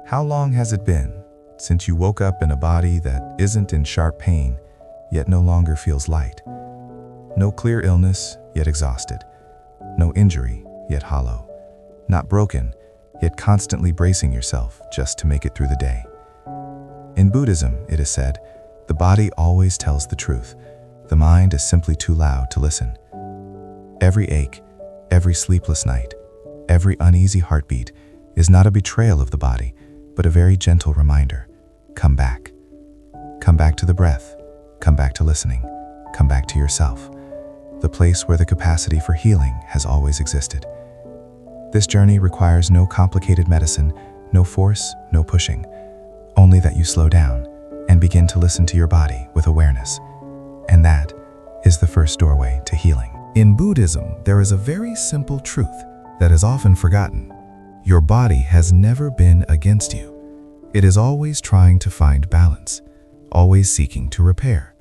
How long has it been since you woke up in a body that isn't in sharp pain, yet no longer feels light? No clear illness, yet exhausted. No injury, yet hollow. Not broken, yet constantly bracing yourself just to make it through the day. In Buddhism, it is said, the body always tells the truth. The mind is simply too loud to listen. Every ache, every sleepless night, every uneasy heartbeat is not a betrayal of the body, but a very gentle reminder. Come back. Come back to the breath. Come back to listening. Come back to yourself, the place where the capacity for healing has always existed. This journey requires no complicated medicine, no force, no pushing, only that you slow down and begin to listen to your body with awareness. And that is the first doorway to healing. In Buddhism, there is a very simple truth that is often forgotten. Your body has never been against you. It is always trying to find balance, always seeking to repair,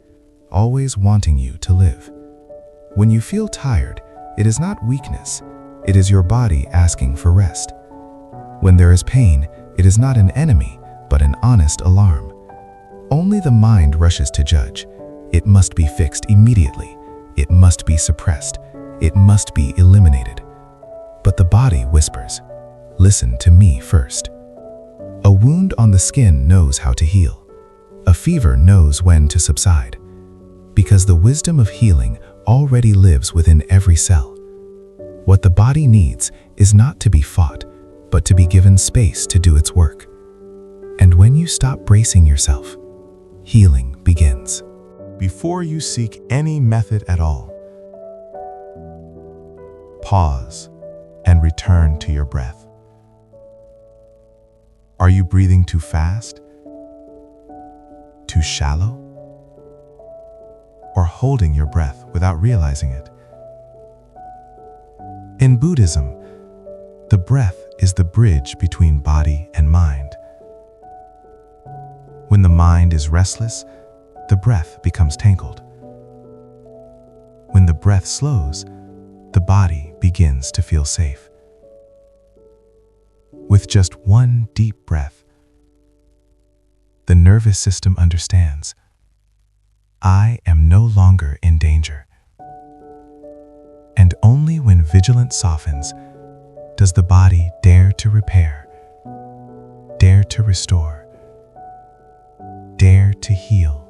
always wanting you to live. When you feel tired, it is not weakness. It is your body asking for rest. When there is pain, it is not an enemy, but an honest alarm. Only the mind rushes to judge. It must be fixed immediately. It must be suppressed. It must be eliminated. But the body whispers, "Listen to me first." A wound on the skin knows how to heal. A fever knows when to subside. Because the wisdom of healing already lives within every cell. What the body needs is not to be fought, but to be given space to do its work. And when you stop bracing yourself, healing begins. Before you seek any method at all, pause and return to your breath. Are you breathing too fast? Too shallow? Or holding your breath without realizing it? In Buddhism, the breath is the bridge between body and mind. When the mind is restless, the breath becomes tangled. When the breath slows, the body begins to feel safe. With just one deep breath, the nervous system understands, I am no longer in danger. And only when vigilance softens does the body dare to repair, dare to restore, dare to heal.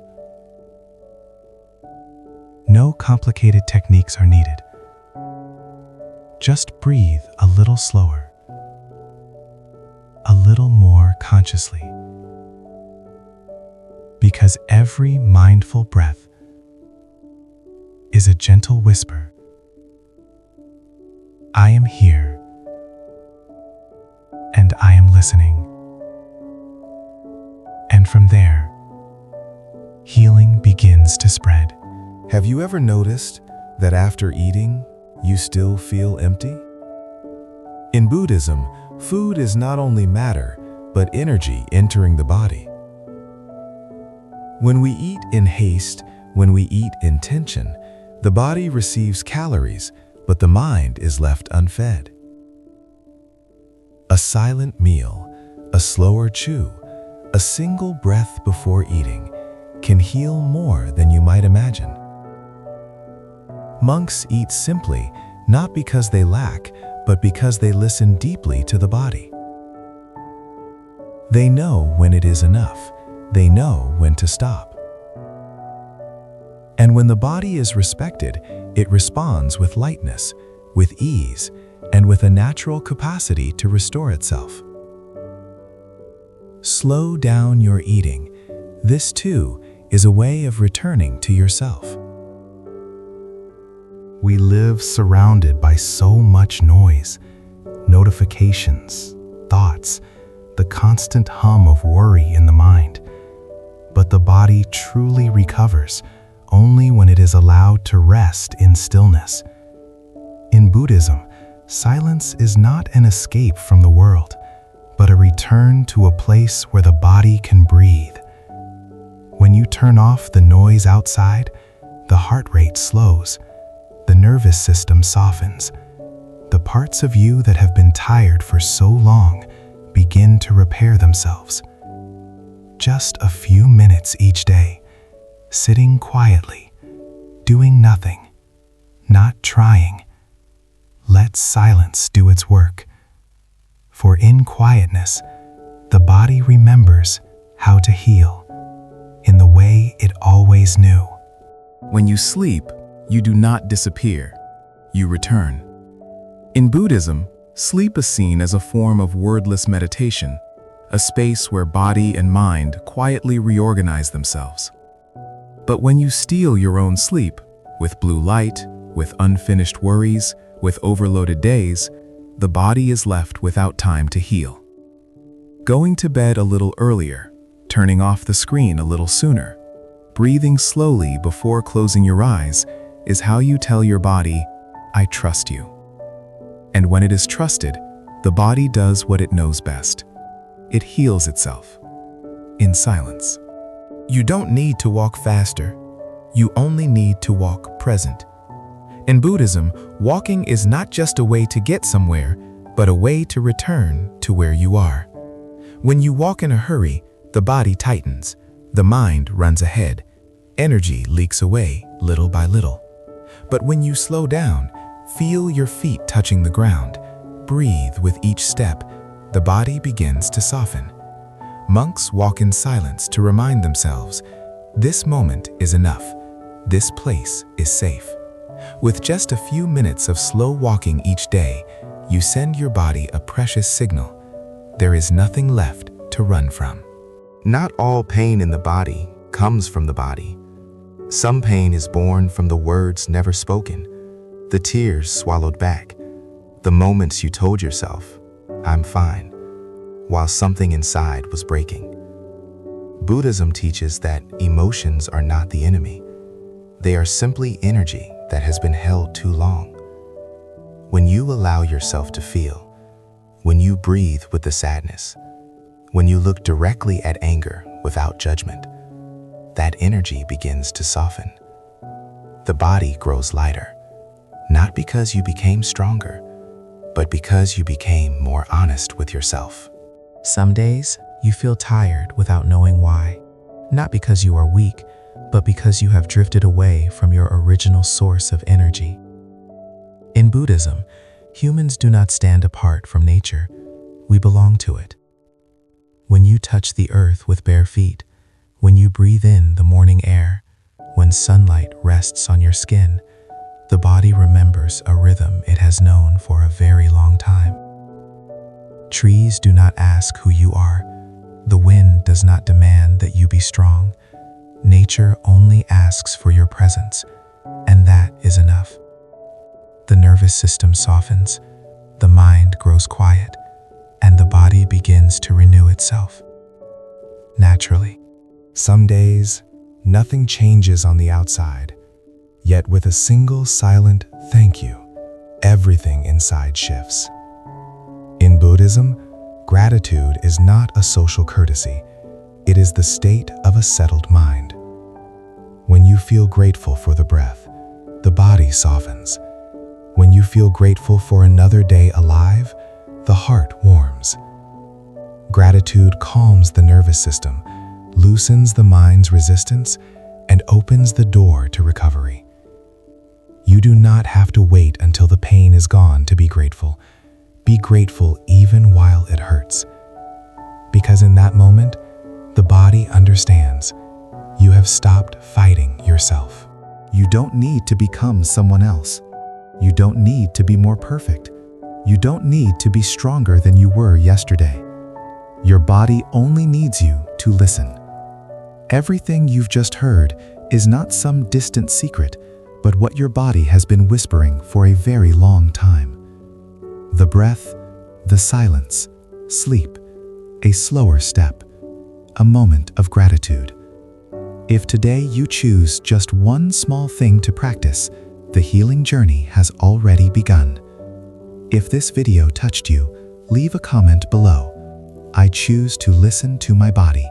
No complicated techniques are needed. Just breathe a little slower, a little more consciously. Because every mindful breath is a gentle whisper. I am here, and I am listening. And from there, healing begins to spread. Have you ever noticed that after eating, you still feel empty? In Buddhism, food is not only matter, but energy entering the body. When we eat in haste, when we eat in tension, the body receives calories, but the mind is left unfed. A silent meal, a slower chew, a single breath before eating can heal more than you might imagine. Monks eat simply, not because they lack, but because they listen deeply to the body. They know when it is enough. They know when to stop. And when the body is respected, it responds with lightness, with ease, and with a natural capacity to restore itself. Slow down your eating. This too is a way of returning to yourself. We live surrounded by so much noise, notifications, thoughts, the constant hum of worry in the mind. But the body truly recovers only when it is allowed to rest in stillness. In Buddhism, silence is not an escape from the world, but a return to a place where the body can breathe. When you turn off the noise outside, the heart rate slows, the nervous system softens. The parts of you that have been tired for so long begin to repair themselves. Just a few minutes each day, sitting quietly, doing nothing, not trying. Let silence do its work. For in quietness, the body remembers how to heal in the way it always knew. When you sleep, you do not disappear, you return. In Buddhism, sleep is seen as a form of wordless meditation, a space where body and mind quietly reorganize themselves. But when you steal your own sleep, with blue light, with unfinished worries, with overloaded days, the body is left without time to heal. Going to bed a little earlier, turning off the screen a little sooner, breathing slowly before closing your eyes is how you tell your body, I trust you. And when it is trusted, the body does what it knows best. It heals itself, in silence. You don't need to walk faster. You only need to walk present. In Buddhism, walking is not just a way to get somewhere, but a way to return to where you are. When you walk in a hurry, the body tightens, the mind runs ahead, energy leaks away little by little. But when you slow down, feel your feet touching the ground, breathe with each step, the body begins to soften. Monks walk in silence to remind themselves, this moment is enough, this place is safe. With just a few minutes of slow walking each day, you send your body a precious signal. There is nothing left to run from. Not all pain in the body comes from the body. Some pain is born from the words never spoken, the tears swallowed back, the moments you told yourself, I'm fine, while something inside was breaking. Buddhism teaches that emotions are not the enemy. They are simply energy that has been held too long. When you allow yourself to feel, when you breathe with the sadness, when you look directly at anger without judgment, that energy begins to soften. The body grows lighter, not because you became stronger, but because you became more honest with yourself. Some days, you feel tired without knowing why. Not because you are weak, but because you have drifted away from your original source of energy. In Buddhism, humans do not stand apart from nature. We belong to it. When you touch the earth with bare feet, when you breathe in the morning air, when sunlight rests on your skin, the body remembers a rhythm it has known for a very long time. Trees do not ask who you are. The wind does not demand that you be strong. Nature only asks for your presence, and that is enough. The nervous system softens, the mind grows quiet, and the body begins to renew itself. Naturally. Some days, nothing changes on the outside, yet with a single silent thank you, everything inside shifts. In Buddhism, gratitude is not a social courtesy. It is the state of a settled mind. When you feel grateful for the breath, the body softens. When you feel grateful for another day alive, the heart warms. Gratitude calms the nervous system, loosens the mind's resistance, and opens the door to recovery. You do not have to wait until the pain is gone to be grateful. Be grateful even while it hurts. Because in that moment, the body understands you have stopped fighting yourself. You don't need to become someone else. You don't need to be more perfect. You don't need to be stronger than you were yesterday. Your body only needs you to listen. Everything you've just heard is not some distant secret, but what your body has been whispering for a very long time. The breath, the silence, sleep, a slower step, a moment of gratitude. If today you choose just one small thing to practice, the healing journey has already begun. If this video touched you, leave a comment below. I choose to listen to my body.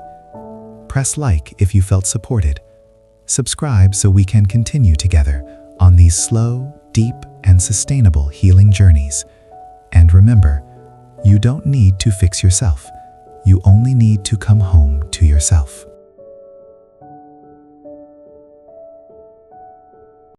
Press like if you felt supported. Subscribe so we can continue together on these slow, deep, and sustainable healing journeys. And remember, You don't need to fix yourself. You only need to come home to yourself.